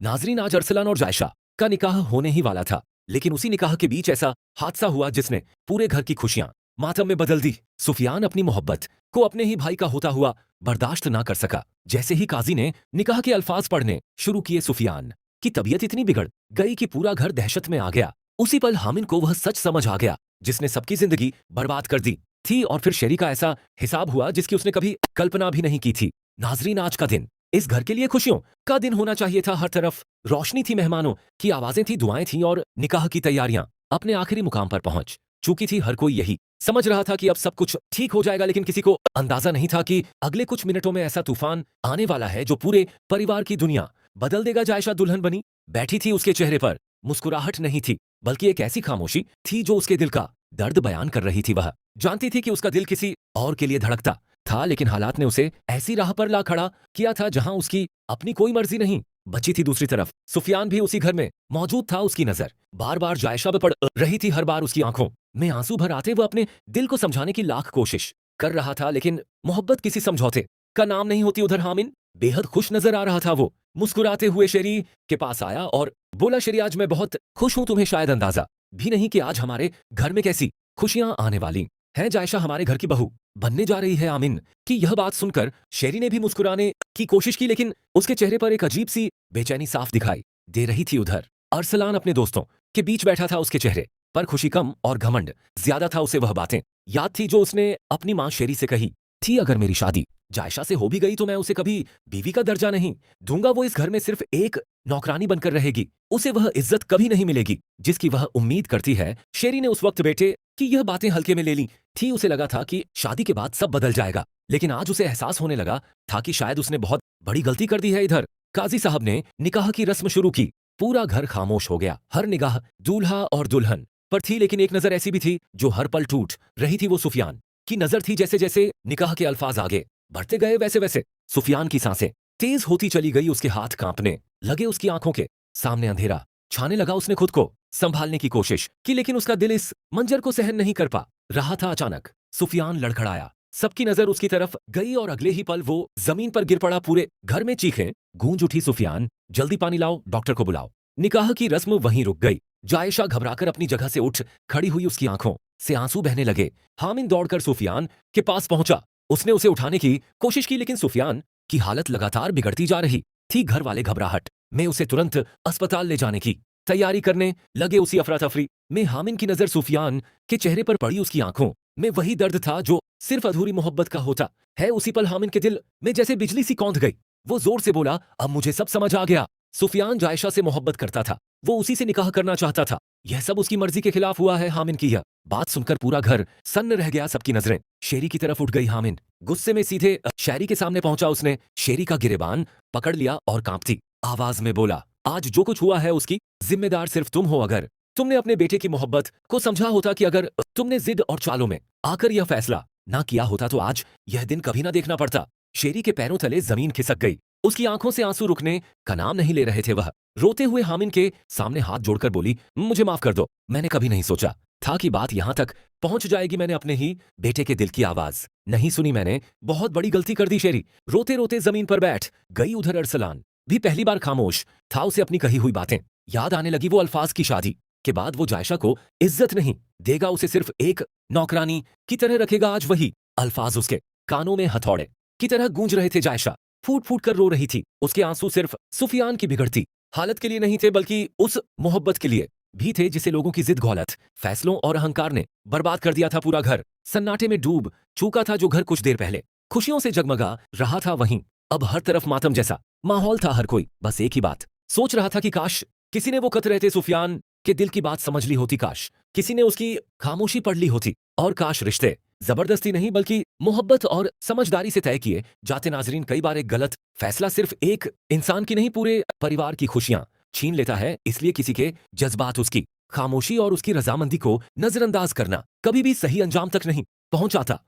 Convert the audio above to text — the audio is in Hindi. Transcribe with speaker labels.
Speaker 1: नाजरीन, आज अरसलान और जायशा का निकाह होने ही वाला था, लेकिन उसी निकाह के बीच ऐसा हादसा हुआ जिसने पूरे घर की खुशियां मातम में बदल दी। सुफियान अपनी मोहब्बत को अपने ही भाई का होता हुआ बर्दाश्त ना कर सका। जैसे ही काजी ने निकाह के अल्फाज पढ़ने शुरू किए, सुफियान की तबीयत इतनी बिगड़ गई कि पूरा घर दहशत में आ गया। उसी पल हामिन को वह सच समझ आ गया जिसने सबकी जिंदगी बर्बाद कर दी थी, और फिर शेरी का ऐसा हिसाब हुआ जिसकी उसने कभी कल्पना भी नहीं की थी। नाजरीन, आज का दिन इस घर के लिए खुशियों का दिन होना चाहिए था। हर तरफ रोशनी थी, मेहमानों की आवाजें थी, दुआएं थी, और निकाह की तैयारियां अपने आखिरी मुकाम पर पहुंच चुकी थी। हर कोई यही समझ रहा था कि अब सब कुछ ठीक हो जाएगा, लेकिन किसी को अंदाजा नहीं था कि अगले कुछ मिनटों में ऐसा तूफान आने वाला है जो पूरे परिवार की दुनिया बदल देगा। जायशा दुल्हन बनी बैठी थी, उसके चेहरे पर मुस्कुराहट नहीं थी, बल्कि एक ऐसी खामोशी थी जो उसके दिल का दर्द बयान कर रही थी। वह जानती थी कि उसका दिल किसी और के लिए धड़कता था, लेकिन हालात ने उसे ऐसी राह पर ला खड़ा किया था जहां उसकी अपनी कोई मर्जी नहीं बची थी। दूसरी तरफ सुफियान भी उसी घर में मौजूद था। उसकी नजर बार बार जायशा पर पड़ रही थी। हर बार उसकी आंखों में आंसू भर आते। वह अपने दिल को समझाने की लाख कोशिश कर रहा था, लेकिन मोहब्बत किसी समझौते का नाम नहीं होती। उधर हामिन बेहद खुश नजर आ रहा था। वो मुस्कुराते हुए शेरी के पास आया और बोला, शेरी, आज मैं बहुत खुश हूं। तुम्हें शायद अंदाजा भी नहीं कि आज हमारे घर में कैसी खुशियां आने वाली हैं। जायशा हमारे घर की बहू बनने जा रही है। आमिन की यह बात सुनकर शेरी ने भी मुस्कुराने की कोशिश की, लेकिन उसके चेहरे पर एक अजीब सी बेचैनी साफ दिखाई दे रही थी। उधर अरसलान अपने दोस्तों के बीच बैठा था। उसके चेहरे पर खुशी कम और घमंड ज्यादा था। उसे वह बातें याद थी जो उसने अपनी मां शेरी से कही थी, अगर मेरी शादी जायशा से हो भी गई तो मैं उसे कभी बीवी का दर्जा नहीं दूंगा। वो इस घर में सिर्फ एक नौकरानी बनकर रहेगी। उसे वह इज्जत कभी नहीं मिलेगी जिसकी वह उम्मीद करती है। शेरी ने उस वक्त बेटे की यह बातें हल्के में ले ली थी। उसे लगा था कि शादी के बाद सब बदल जाएगा, लेकिन आज उसे एहसास होने लगा था कि शायद उसने बहुत बड़ी गलती कर दी है। इधर काजी साहब ने निकाह की रस्म शुरू की। पूरा घर खामोश हो गया। हर निगाह दूल्हा और दुल्हन पर थी, लेकिन एक नजर ऐसी भी थी जो हर पल टूट रही थी। वो सुफियान की नजर थी। जैसे जैसे निकाह के अल्फाज आगे बढ़ते गए, वैसे वैसे सुफियान की सांसें तेज होती चली गई। उसके हाथ कांपने लगे। उसकी आंखों के सामने अंधेरा छाने लगा। उसने खुद को संभालने की कोशिश की, लेकिन उसका दिल इस मंजर को सहन नहीं कर पा रहा था। अचानक सुफियान लड़खड़ाया। सबकी नजर उसकी तरफ गई और अगले ही पल वो जमीन पर गिर पड़ा। पूरे घर में चीखें गूंज उठी, सुफियान, जल्दी पानी लाओ, डॉक्टर को बुलाओ। निकाह की रस्म वहीं रुक गई। जायशा घबराकर अपनी जगह से उठ खड़ी हुई। उसकी आंखों से आंसू बहने लगे। हामिन दौड़कर सुफियान के पास पहुंचा। उसने उसे उठाने की कोशिश की, लेकिन सुफियान की हालत लगातार बिगड़ती जा रही थी। घर वाले घबराहट में उसे तुरंत अस्पताल ले जाने की तैयारी करने लगे। उसी अफरा तफरी में हामिन की नजर सुफियान के चेहरे पर पड़ी। उसकी आंखों में वही दर्द था जो सिर्फ अधूरी मोहब्बत का होता है। उसी पल हामिन के दिल में जैसे बिजली सी कौंध गई। वो जोर से बोला, अब मुझे सब समझ आ गया। सुफियान जायशा से मोहब्बत करता था। वो उसी से निकाह करना चाहता था। यह सब उसकी मर्जी के खिलाफ हुआ है। हामिन की यह बात सुनकर पूरा घर सन्न रह गया। सबकी नजरें शेरी की तरफ उठ गई। हामिन गुस्से में सीधे शेरी के सामने पहुंचा। उसने शेरी का गिरेबान पकड़ लिया और कांपती आवाज में बोला, आज जो कुछ हुआ है उसकी जिम्मेदार सिर्फ तुम हो। अगर तुमने अपने बेटे की मोहब्बत को समझा होता, कि अगर तुमने जिद और चालों में आकर यह फैसला ना किया होता, तो आज यह दिन कभी ना देखना पड़ता। शेरी के पैरों तले जमीन खिसक गई। उसकी आंखों से आंसू रुकने का नाम नहीं ले रहे थे। वह रोते हुए हामिन के सामने हाथ जोड़कर बोली, मुझे माफ कर दो। मैंने कभी नहीं सोचा था कि बात यहां तक पहुंच जाएगी। मैंने अपने ही बेटे के दिल की आवाज नहीं सुनी। मैंने बहुत बड़ी गलती कर दी। शेरी रोते रोते जमीन पर बैठ गई। उधर अरसलान भी पहली बार खामोश था। उसे अपनी कही हुई बातें याद आने लगी। वो अल्फाज की शादी के बाद वो जायशा को इज्जत नहीं देगा, उसे सिर्फ एक नौकरानी की तरह रखेगा। आज वही अल्फाज उसके कानों में हथौड़े की तरह गूंज रहे थे। जायशा फूट फूट कर रो रही थी। उसके आंसू सिर्फ सुफियान की बिगड़ती हालत के लिए नहीं थे, बल्कि उस मोहब्बत के लिए भी थे जिसे लोगों की जिद, गौलत फैसलों और अहंकार ने बर्बाद कर दिया था। पूरा घर सन्नाटे में डूब चुका था। जो घर कुछ देर पहले खुशियों से जगमगा रहा था, वहीं अब हर तरफ मातम जैसा माहौल था। हर कोई बस एक ही बात सोच रहा था कि काश किसी ने वो खत रहते सुफियान के दिल की बात समझ ली होती। काश किसी ने उसकी खामोशी पढ़ ली होती, और काश रिश्ते जबरदस्ती नहीं बल्कि मोहब्बत और समझदारी से तय किए जाते। नाजरीन, कई बार एक गलत फैसला सिर्फ एक इंसान की नहीं, पूरे परिवार की खुशियां छीन लेता है। इसलिए किसी के जज्बात, उसकी खामोशी और उसकी रजामंदी को नजरअंदाज करना कभी भी सही अंजाम तक नहीं पहुंचाता।